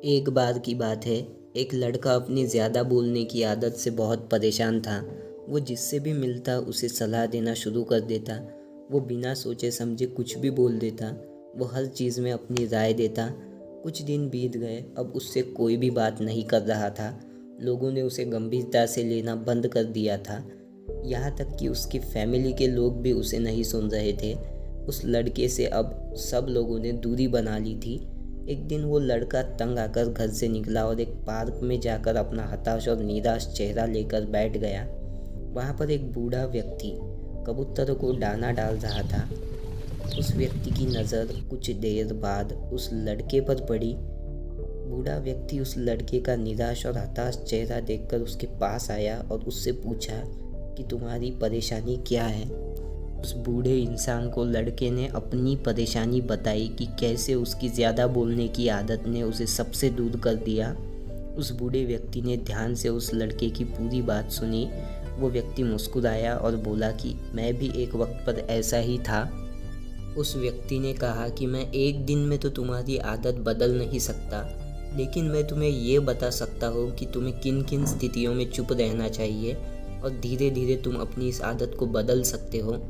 एक बार की बात है। एक लड़का अपनी ज़्यादा बोलने की आदत से बहुत परेशान था। वो जिससे भी मिलता उसे सलाह देना शुरू कर देता। वो बिना सोचे समझे कुछ भी बोल देता। वो हर चीज़ में अपनी राय देता। कुछ दिन बीत गए, अब उससे कोई भी बात नहीं कर रहा था। लोगों ने उसे गंभीरता से लेना बंद कर दिया था। यहाँ तक कि उसकी फैमिली के लोग भी उसे नहीं सुन रहे थे। उस लड़के से अब सब लोगों ने दूरी बना ली थी। एक दिन वो लड़का तंग आकर घर से निकला और एक पार्क में जाकर अपना हताश और निराश चेहरा लेकर बैठ गया। वहाँ पर एक बूढ़ा व्यक्ति कबूतरों को दाना डाल रहा था। उस व्यक्ति की नज़र कुछ देर बाद उस लड़के पर पड़ी। बूढ़ा व्यक्ति उस लड़के का निराश और हताश चेहरा देखकर उसके पास आया और उससे पूछा कि तुम्हारी परेशानी क्या है। उस बूढ़े इंसान को लड़के ने अपनी परेशानी बताई कि कैसे उसकी ज़्यादा बोलने की आदत ने उसे सबसे दूर कर दिया। उस बूढ़े व्यक्ति ने ध्यान से उस लड़के की पूरी बात सुनी। वो व्यक्ति मुस्कुराया और बोला कि मैं भी एक वक्त पर ऐसा ही था। उस व्यक्ति ने कहा कि मैं एक दिन में तो तुम्हारी आदत बदल नहीं सकता, लेकिन मैं तुम्हें ये बता सकता हूँ कि तुम्हें किन किन स्थितियों में चुप रहना चाहिए और धीरे धीरे तुम अपनी इस आदत को बदल सकते हो।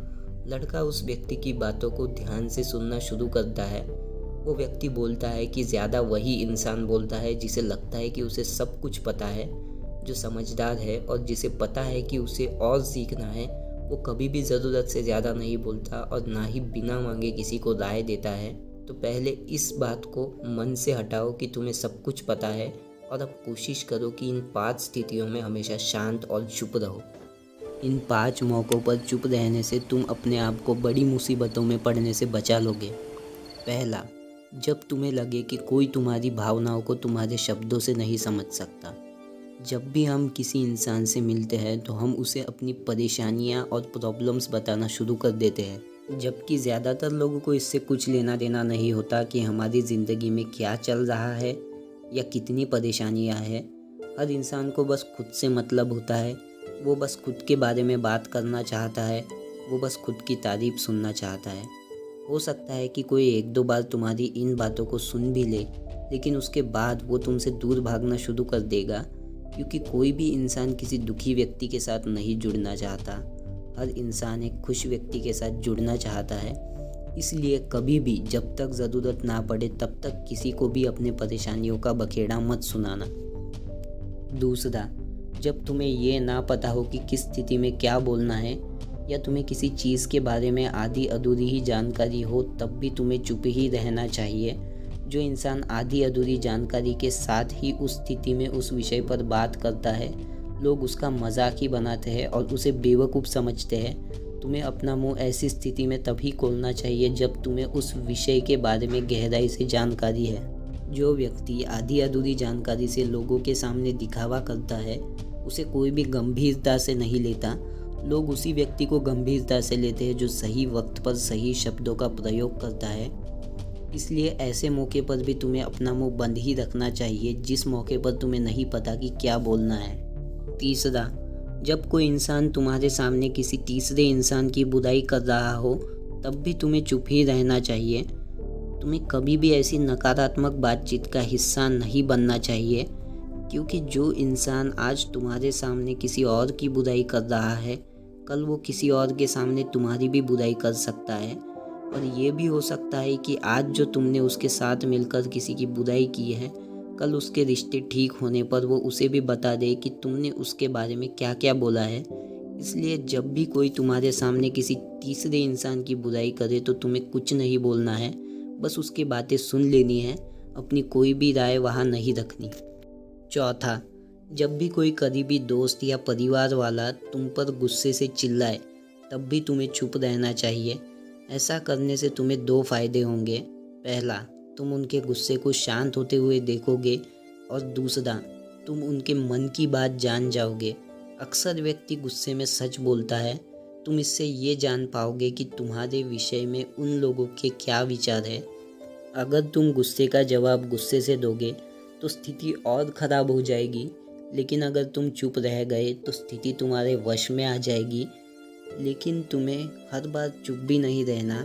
लड़का उस व्यक्ति की बातों को ध्यान से सुनना शुरू करता है। वो व्यक्ति बोलता है कि ज़्यादा वही इंसान बोलता है जिसे लगता है कि उसे सब कुछ पता है, जो समझदार है और जिसे पता है कि उसे और सीखना है। वो कभी भी ज़रूरत से ज़्यादा नहीं बोलता और ना ही बिना मांगे किसी को राय देता है। तो पहले इस बात को मन से हटाओ कि तुम्हें सब कुछ पता है, और अब कोशिश करो कि इन 5 स्थितियों में हमेशा शांत और चुप रहो। इन 5 मौक़ों पर चुप रहने से तुम अपने आप को बड़ी मुसीबतों में पड़ने से बचा लोगे। पहला, जब तुम्हें लगे कि कोई तुम्हारी भावनाओं को तुम्हारे शब्दों से नहीं समझ सकता। जब भी हम किसी इंसान से मिलते हैं तो हम उसे अपनी परेशानियां और प्रॉब्लम्स बताना शुरू कर देते हैं, जबकि ज़्यादातर लोगों को इससे कुछ लेना देना नहीं होता कि हमारी ज़िंदगी में क्या चल रहा है या कितनी परेशानियां हैं। हर इंसान को बस खुद से मतलब होता है। वो बस खुद के बारे में बात करना चाहता है। वो बस खुद की तारीफ सुनना चाहता है। हो सकता है कि कोई एक दो बार तुम्हारी इन बातों को सुन भी ले, लेकिन उसके बाद वो तुमसे दूर भागना शुरू कर देगा, क्योंकि कोई भी इंसान किसी दुखी व्यक्ति के साथ नहीं जुड़ना चाहता। हर इंसान एक खुश व्यक्ति के साथ जुड़ना चाहता है। इसलिए कभी भी जब तक ज़रूरत ना पड़े तब तक किसी को भी अपने परेशानियों का बखेड़ा मत सुनाना। दूसरा, जब तुम्हें ये ना पता हो कि किस स्थिति में क्या बोलना है, या तुम्हें किसी चीज़ के बारे में आधी अधूरी ही जानकारी हो, तब भी तुम्हें चुप ही रहना चाहिए। जो इंसान आधी अधूरी जानकारी के साथ ही उस स्थिति में उस विषय पर बात करता है, लोग उसका मजाक ही बनाते हैं और उसे बेवकूफ़ समझते हैं। तुम्हें अपना मुंह ऐसी स्थिति में तभी खोलना चाहिए जब तुम्हें उस विषय के बारे में गहराई से जानकारी है। जो व्यक्ति आधी अधूरी जानकारी से लोगों के सामने दिखावा करता है, उसे कोई भी गंभीरता से नहीं लेता। लोग उसी व्यक्ति को गंभीरता से लेते हैं जो सही वक्त पर सही शब्दों का प्रयोग करता है। इसलिए ऐसे मौके पर भी तुम्हें अपना मुंह बंद ही रखना चाहिए, जिस मौके पर तुम्हें नहीं पता कि क्या बोलना है। तीसरा, जब कोई इंसान तुम्हारे सामने किसी तीसरे इंसान की बुराई कर रहा हो, तब भी तुम्हें चुप ही रहना चाहिए। तुम्हें कभी भी ऐसी नकारात्मक बातचीत का हिस्सा नहीं बनना चाहिए, क्योंकि जो इंसान आज तुम्हारे सामने किसी और की बुराई कर रहा है, कल वो किसी और के सामने तुम्हारी भी बुराई कर सकता है। और ये भी हो सकता है कि आज जो तुमने उसके साथ मिलकर किसी की बुराई की है, कल उसके रिश्ते ठीक होने पर वो उसे भी बता दे कि तुमने उसके बारे में क्या क्या बोला है। इसलिए जब भी कोई तुम्हारे सामने किसी तीसरे इंसान की बुराई करे तो तुम्हें कुछ नहीं बोलना है, बस उसकी बातें सुन लेनी है, अपनी कोई भी राय वहाँ नहीं रखनी। चौथा, जब भी कोई करीबी दोस्त या परिवार वाला तुम पर गुस्से से चिल्लाए, तब भी तुम्हें चुप रहना चाहिए। ऐसा करने से तुम्हें 2 फायदे होंगे। पहला, तुम उनके गुस्से को शांत होते हुए देखोगे, और दूसरा, तुम उनके मन की बात जान जाओगे। अक्सर व्यक्ति गुस्से में सच बोलता है। तुम इससे ये जान पाओगे कि तुम्हारे विषय में उन लोगों के क्या विचार है। अगर तुम गुस्से का जवाब गुस्से से दोगे तो स्थिति और ख़राब हो जाएगी, लेकिन अगर तुम चुप रह गए तो स्थिति तुम्हारे वश में आ जाएगी। लेकिन तुम्हें हर बार चुप भी नहीं रहना।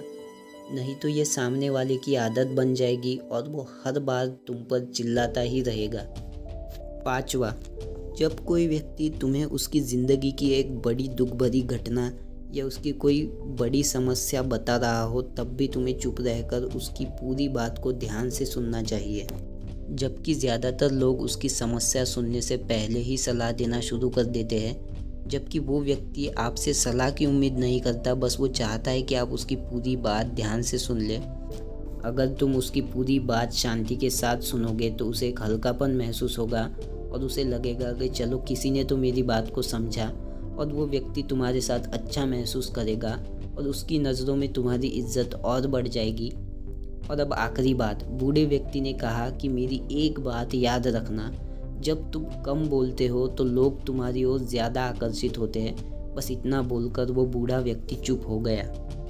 नहीं तो ये सामने वाले की आदत बन जाएगी और वो हर बार तुम पर चिल्लाता ही रहेगा। 5वां, जब कोई व्यक्ति तुम्हें उसकी ज़िंदगी की एक बड़ी दुख भरी घटना या उसकी कोई बड़ी समस्या बता रहा हो, तब भी तुम्हें चुप रहकर उसकी पूरी बात को ध्यान से सुनना चाहिए। जबकि ज़्यादातर लोग उसकी समस्या सुनने से पहले ही सलाह देना शुरू कर देते हैं, जबकि वो व्यक्ति आपसे सलाह की उम्मीद नहीं करता, बस वो चाहता है कि आप उसकी पूरी बात ध्यान से सुन लें। अगर तुम उसकी पूरी बात शांति के साथ सुनोगे तो उसे एक हल्कापन महसूस होगा और उसे लगेगा कि चलो किसी ने तो मेरी बात को समझा, और वो व्यक्ति तुम्हारे साथ अच्छा महसूस करेगा और उसकी नज़रों में तुम्हारी इज्जत और बढ़ जाएगी। और अब आखिरी बात, बूढ़े व्यक्ति ने कहा कि मेरी एक बात याद रखना, जब तुम कम बोलते हो तो लोग तुम्हारी ओर ज़्यादा आकर्षित होते हैं। बस इतना बोलकर वो बूढ़ा व्यक्ति चुप हो गया।